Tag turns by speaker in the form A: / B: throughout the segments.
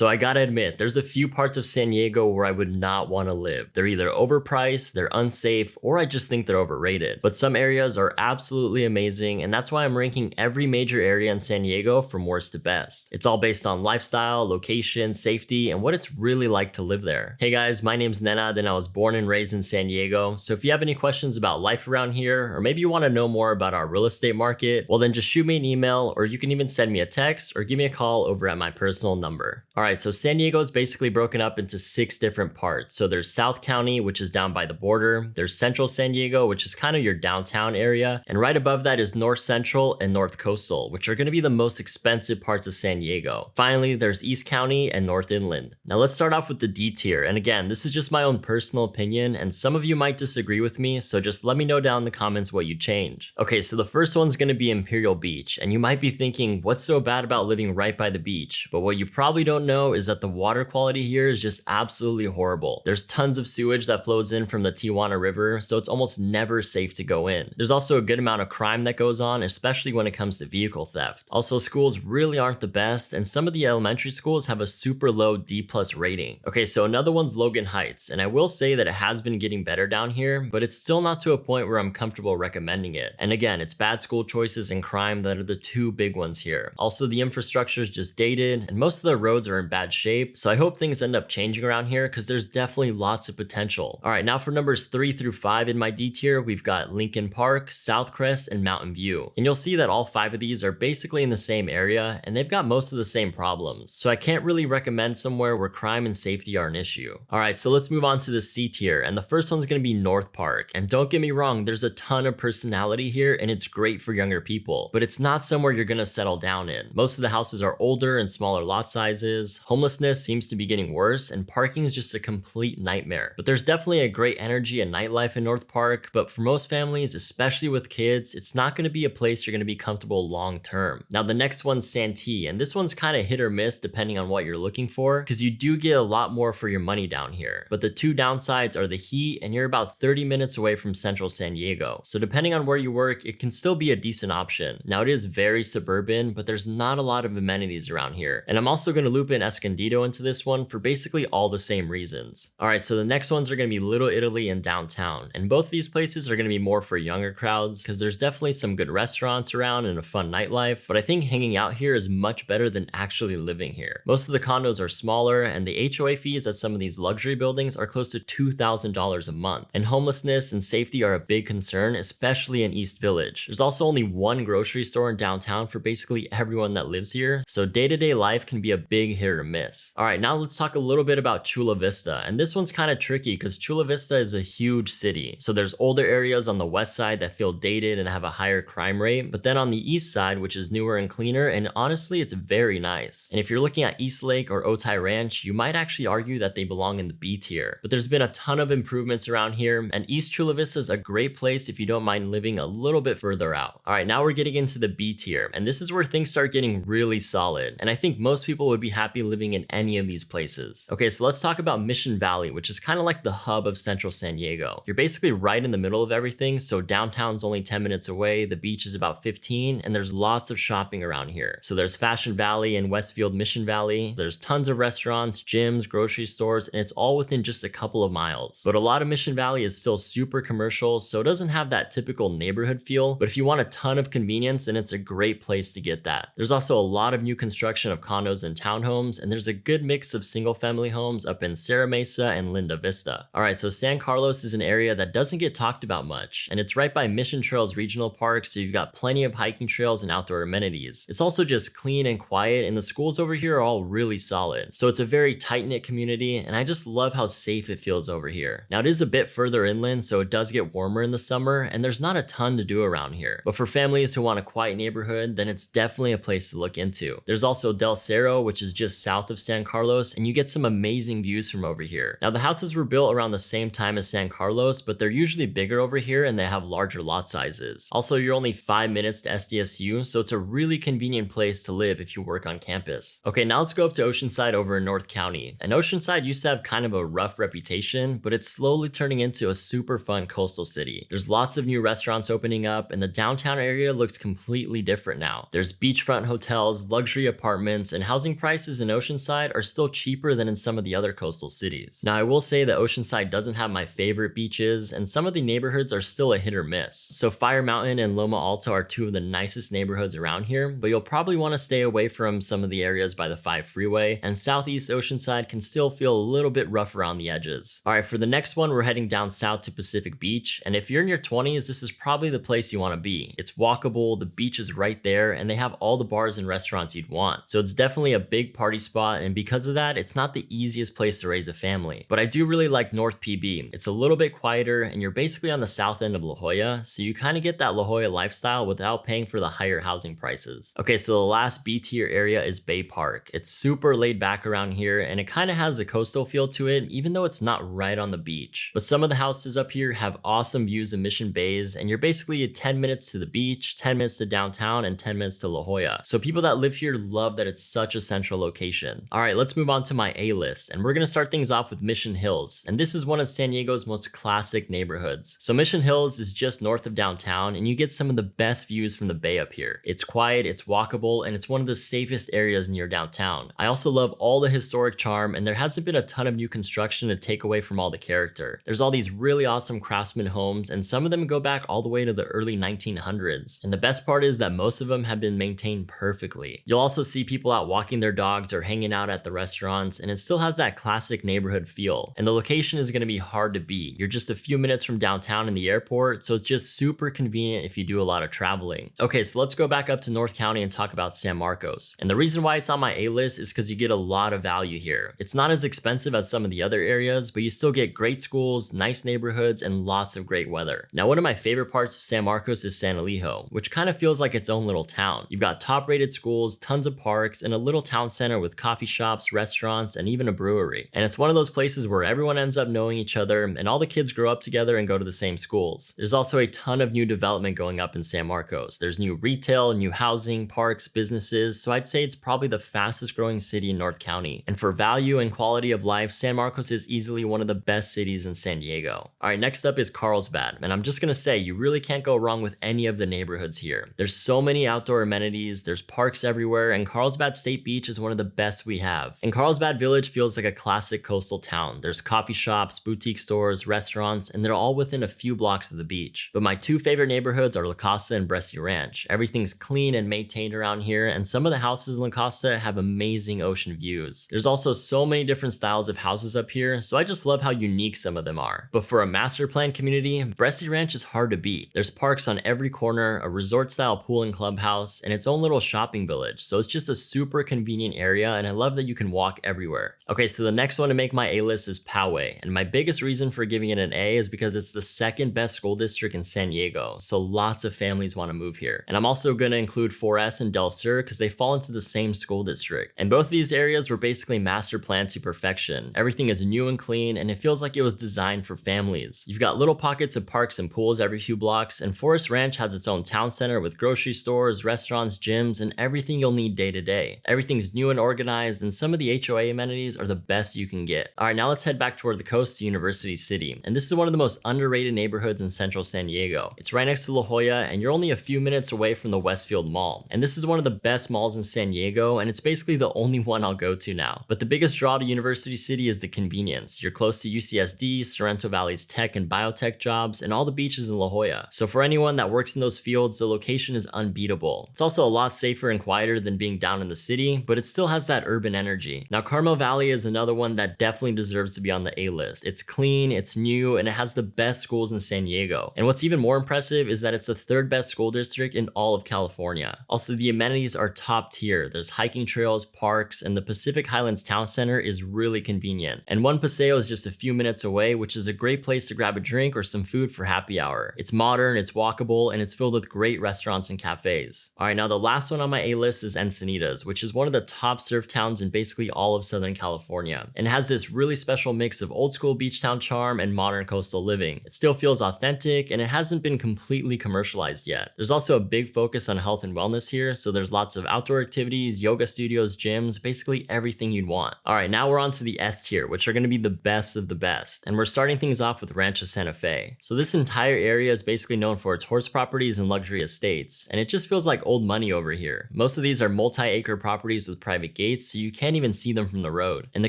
A: So I gotta admit, there's a few parts of San Diego where I would not want to live. They're either overpriced, they're unsafe, or I just think they're overrated. But some areas are absolutely amazing, and that's why I'm ranking every major area in San Diego from worst to best. It's all based on lifestyle, location, safety, and what it's really like to live there. Hey guys, my name's Nenad and I was born and raised in San Diego. So if you have any questions about life around here, or maybe you want to know more about our real estate market, well then just shoot me an email, or you can even send me a text or give me a call over at my personal number. Alright, so San Diego is basically broken up into 6 different parts. So there's South County, which is down by the border. There's Central San Diego, which is kind of your downtown area. And right above that is North Central and North Coastal, which are going to be the most expensive parts of San Diego. Finally, there's East County and North Inland. Now let's start off with the D tier. And again, this is just my own personal opinion, and some of you might disagree with me, so just let me know down in the comments what you change. Okay, so the first one's going to be Imperial Beach, and you might be thinking, what's so bad about living right by the beach? But what you probably don't know is that the water quality here is just absolutely horrible. There's tons of sewage that flows in from the Tijuana River, so it's almost never safe to go in. There's also a good amount of crime that goes on, especially when it comes to vehicle theft. Also, schools really aren't the best, and some of the elementary schools have a super low D+ rating. Okay, so another one's Logan Heights, and I will say that it has been getting better down here, but it's still not to a point where I'm comfortable recommending it. And again, it's bad school choices and crime that are the 2 big ones here. Also, the infrastructure is just dated, and most of the roads are in bad shape, so I hope things end up changing around here because there's definitely lots of potential. Alright, now for numbers 3 through 5 in my D tier, we've got Lincoln Park, Southcrest, and Mountain View. And you'll see that all 5 of these are basically in the same area, and they've got most of the same problems. So I can't really recommend somewhere where crime and safety are an issue. Alright, so let's move on to the C tier, and the first one's gonna be North Park. And don't get me wrong, there's a ton of personality here, and it's great for younger people, but it's not somewhere you're gonna settle down in. Most of the houses are older and smaller lot sizes. Homelessness seems to be getting worse, and parking is just a complete nightmare. But there's definitely a great energy and nightlife in North Park, but for most families, especially with kids, it's not gonna be a place you're gonna be comfortable long term. Now the next one's Santee, and this one's kind of hit or miss depending on what you're looking for, because you do get a lot more for your money down here. But the 2 downsides are the heat, and you're about 30 minutes away from central San Diego. So depending on where you work, it can still be a decent option. Now it is very suburban, but there's not a lot of amenities around here. And I'm also going to loop in Escondido into this one for basically all the same reasons. Alright, so the next ones are going to be Little Italy and downtown. And both of these places are going to be more for younger crowds, because there's definitely some good restaurants around and a fun nightlife, but I think hanging out here is much better than actually living here. Most of the condos are smaller, and the HOA fees at some of these luxury buildings are close to $2,000 a month. And homelessness and safety are a big concern, especially in East Village. There's also only 1 grocery store in downtown for basically everyone that lives here, so day-to-day life can be a big hit or miss. Alright, now let's talk a little bit about Chula Vista, and this one's kind of tricky because Chula Vista is a huge city. So there's older areas on the west side that feel dated and have a higher crime rate, but then on the east side, which is newer and cleaner, and honestly it's very nice. And if you're looking at East Lake or Otay Ranch, you might actually argue that they belong in the B tier. But there's been a ton of improvements around here, and East Chula Vista is a great place if you don't mind living a little bit further out. Alright, now we're getting into the B tier, and this is where things start getting really solid, and I think most people would be happy living in any of these places. Okay, so let's talk about Mission Valley, which is kind of like the hub of central San Diego. You're basically right in the middle of everything, so downtown's only 10 minutes away, the beach is about 15, and there's lots of shopping around here. So there's Fashion Valley and Westfield Mission Valley. There's tons of restaurants, gyms, grocery stores, and it's all within just a couple of miles. But a lot of Mission Valley is still super commercial, so it doesn't have that typical neighborhood feel, but if you want a ton of convenience, then it's a great place to get that. There's also a lot of new construction of condos and townhomes, and there's a good mix of single family homes up in Serra Mesa and Linda Vista. Alright, so San Carlos is an area that doesn't get talked about much, and it's right by Mission Trails Regional Park, so you've got plenty of hiking trails and outdoor amenities. It's also just clean and quiet, and the schools over here are all really solid. So it's a very tight-knit community, and I just love how safe it feels over here. Now it is a bit further inland, so it does get warmer in the summer, and there's not a ton to do around here. But for families who want a quiet neighborhood, then it's definitely a place to look into. There's also Del Cerro, which is just south of San Carlos, and you get some amazing views from over here. Now the houses were built around the same time as San Carlos, but they're usually bigger over here and they have larger lot sizes. Also, you're only 5 minutes to SDSU, so it's a really convenient place to live if you work on campus. Okay, now let's go up to Oceanside over in North County. And Oceanside used to have kind of a rough reputation, but it's slowly turning into a super fun coastal city. There's lots of new restaurants opening up, and the downtown area looks completely different now. There's beachfront hotels, luxury apartments, and housing prices in and Oceanside are still cheaper than in some of the other coastal cities. Now, I will say that Oceanside doesn't have my favorite beaches, and some of the neighborhoods are still a hit or miss. So Fire Mountain and Loma Alta are two of the nicest neighborhoods around here, but you'll probably want to stay away from some of the areas by the 5 freeway, and Southeast Oceanside can still feel a little bit rough around the edges. Alright, for the next one, we're heading down south to Pacific Beach, and if you're in your 20s, this is probably the place you want to be. It's walkable, the beach is right there, and they have all the bars and restaurants you'd want. So it's definitely a big party spot, and because of that, it's not the easiest place to raise a family. But I do really like North PB. It's a little bit quieter, and you're basically on the south end of La Jolla, so you kind of get that La Jolla lifestyle without paying for the higher housing prices. Okay, so the last B tier area is Bay Park. It's super laid back around here, and it kind of has a coastal feel to it, even though it's not right on the beach. But some of the houses up here have awesome views of Mission Bays, and you're basically 10 minutes to the beach, 10 minutes to downtown, and 10 minutes to La Jolla. So people that live here love that it's such a central location. All right, let's move on to my A list, and we're gonna start things off with Mission Hills, and this is one of San Diego's most classic neighborhoods. So Mission Hills is just north of downtown, and you get some of the best views from the bay up here. It's quiet, it's walkable, and it's one of the safest areas near downtown. I also love all the historic charm, and there hasn't been a ton of new construction to take away from all the character. There's all these really awesome craftsman homes, and some of them go back all the way to the early 1900s. And the best part is that most of them have been maintained perfectly. You'll also see people out walking their dogs or hanging out at the restaurants, and it still has that classic neighborhood feel. And the location is going to be hard to beat. You're just a few minutes from downtown and the airport, so it's just super convenient if you do a lot of traveling. Okay, so let's go back up to North County and talk about San Marcos. And the reason why it's on my A list is because you get a lot of value here. It's not as expensive as some of the other areas, but you still get great schools, nice neighborhoods, and lots of great weather. Now, one of my favorite parts of San Marcos is San Elijo, which kind of feels like its own little town. You've got top-rated schools, tons of parks, and a little town center with coffee shops, restaurants, and even a brewery. And it's one of those places where everyone ends up knowing each other, and all the kids grow up together and go to the same schools. There's also a ton of new development going up in San Marcos. There's new retail, new housing, parks, businesses, so I'd say it's probably the fastest growing city in North County. And for value and quality of life, San Marcos is easily one of the best cities in San Diego. All right, next up is Carlsbad, and I'm just gonna say you really can't go wrong with any of the neighborhoods here. There's so many outdoor amenities, there's parks everywhere, and Carlsbad State Beach is one of the best we have. And Carlsbad Village feels like a classic coastal town. There's coffee shops, boutique stores, restaurants, and they're all within a few blocks of the beach. But my two favorite neighborhoods are La Costa and Bresci Ranch. Everything's clean and maintained around here, and some of the houses in La Costa have amazing ocean views. There's also so many different styles of houses up here, so I just love how unique some of them are. But for a master plan community, Bresci Ranch is hard to beat. There's parks on every corner, a resort style pool and clubhouse, and its own little shopping village, so it's just a super convenient area, and I love that you can walk everywhere. Okay, so the next one to make my A list is Poway, and my biggest reason for giving it an A is because it's the second best school district in San Diego, so lots of families want to move here. And I'm also going to include 4S and Del Sur because they fall into the same school district. And both of these areas were basically master planned to perfection. Everything is new and clean, and it feels like it was designed for families. You've got little pockets of parks and pools every few blocks, and Forest Ranch has its own town center with grocery stores, restaurants, gyms, and everything you'll need day to day. Everything's new and organized, and some of the HOA amenities are the best you can get. All right, now let's head back toward the coast to University City. And this is one of the most underrated neighborhoods in central San Diego. It's right next to La Jolla, and you're only a few minutes away from the Westfield Mall. And this is one of the best malls in San Diego, and it's basically the only one I'll go to now. But the biggest draw to University City is the convenience. You're close to UCSD, Sorrento Valley's tech and biotech jobs, and all the beaches in La Jolla. So for anyone that works in those fields, the location is unbeatable. It's also a lot safer and quieter than being down in the city, but it still has that urban energy. Now, Carmel Valley is another one that definitely deserves to be on the A list. It's clean, it's new, and it has the best schools in San Diego. And what's even more impressive is that it's the third best school district in all of California. Also, the amenities are top tier. There's hiking trails, parks, and the Pacific Highlands Town Center is really convenient. And One Paseo is just a few minutes away, which is a great place to grab a drink or some food for happy hour. It's modern, it's walkable, and it's filled with great restaurants and cafes. All right, now the last one on my A list is Encinitas, which is one of the top surf towns in basically all of Southern California, and has this really special mix of old school beach town charm and modern coastal living. It still feels authentic, and it hasn't been completely commercialized yet. There's also a big focus on health and wellness here, so there's lots of outdoor activities, yoga studios, gyms, basically everything you'd want. All right, now we're on to the S tier, which are going to be the best of the best, and we're starting things off with Rancho Santa Fe. So this entire area is basically known for its horse properties and luxury estates, and it just feels like old money over here. Most of these are multi-acre properties with private private gates, so you can't even see them from the road. And the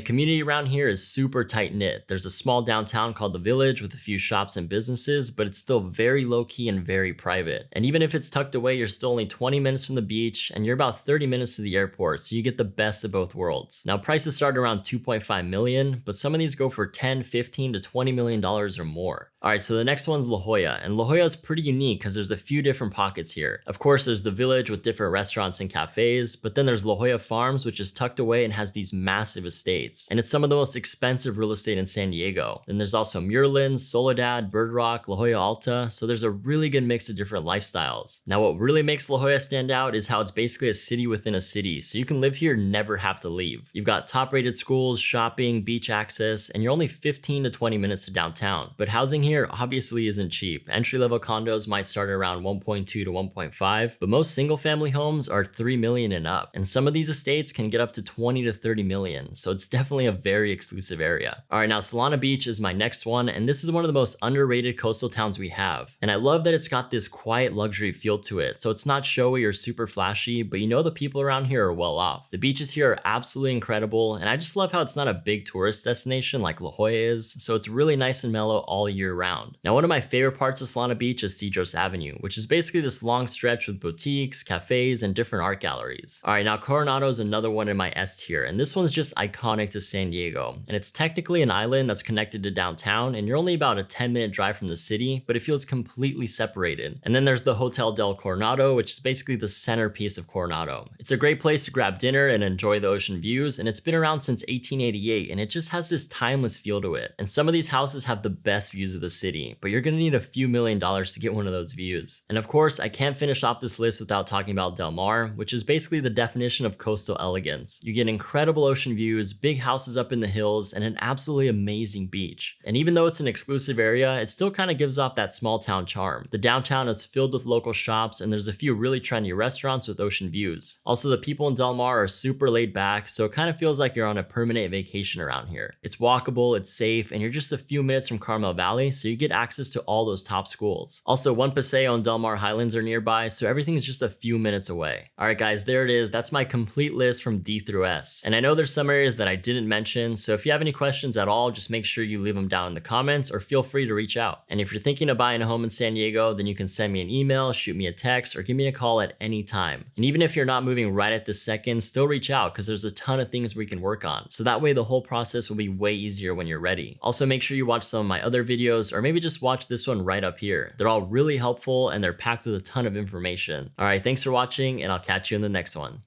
A: community around here is super tight knit. There's a small downtown called the Village with a few shops and businesses, but it's still very low key and very private. And even if it's tucked away, you're still only 20 minutes from the beach and you're about 30 minutes to the airport, so you get the best of both worlds. Now prices start around 2.5 million, but some of these go for 10, 15 to 20 million dollars or more. Alright, so the next one's La Jolla, and La Jolla is pretty unique because there's a few different pockets here. Of course, there's the Village with different restaurants and cafes, but then there's La Jolla Farms, which is tucked away and has these massive estates. And it's some of the most expensive real estate in San Diego. Then there's also Muirlands, Soledad, Bird Rock, La Jolla Alta, so there's a really good mix of different lifestyles. Now what really makes La Jolla stand out is how it's basically a city within a city, so you can live here and never have to leave. You've got top rated schools, shopping, beach access, and you're only 15 to 20 minutes to downtown. But housing here obviously isn't cheap. Entry-level condos might start around 1.2 to 1.5, but most single-family homes are 3 million and up. And some of these estates can get up to 20 to 30 million, so it's definitely a very exclusive area. All right, now Solana Beach is my next one, and this is one of the most underrated coastal towns we have. And I love that it's got this quiet luxury feel to it, so it's not showy or super flashy, but you know the people around here are well off. The beaches here are absolutely incredible, and I just love how it's not a big tourist destination like La Jolla is, so it's really nice and mellow all year round. Now, one of my favorite parts of Solana Beach is Cedros Avenue, which is basically this long stretch with boutiques, cafes, and different art galleries. All right, now Coronado is another one in my S tier, and this one's just iconic to San Diego. And it's technically an island that's connected to downtown, and you're only about a 10-minute drive from the city, but it feels completely separated. And then there's the Hotel del Coronado, which is basically the centerpiece of Coronado. It's a great place to grab dinner and enjoy the ocean views, and it's been around since 1888, and it just has this timeless feel to it. And some of these houses have the best views of the city, but you're gonna need a few $1,000,000 to get one of those views. And of course, I can't finish off this list without talking about Del Mar, which is basically the definition of coastal elegance. You get incredible ocean views, big houses up in the hills, and an absolutely amazing beach. And even though it's an exclusive area, it still kind of gives off that small town charm. The downtown is filled with local shops, and there's a few really trendy restaurants with ocean views. Also, the people in Del Mar are super laid back, so it kind of feels like you're on a permanent vacation around here. It's walkable, it's safe, and you're just a few minutes from Carmel Valley, so you get access to all those top schools. Also, One Paseo and Del Mar Highlands are nearby, so everything is just a few minutes away. Alright guys, there it is. That's my complete list from D through S. And I know there's some areas that I didn't mention, so if you have any questions at all, just make sure you leave them down in the comments or feel free to reach out. And if you're thinking of buying a home in San Diego, then you can send me an email, shoot me a text, or give me a call at any time. And even if you're not moving right at this second, still reach out because there's a ton of things we can work on. So that way the whole process will be way easier when you're ready. Also, make sure you watch some of my other videos, or maybe just watch this one right up here. They're all really helpful and they're packed with a ton of information. All right, thanks for watching, and I'll catch you in the next one.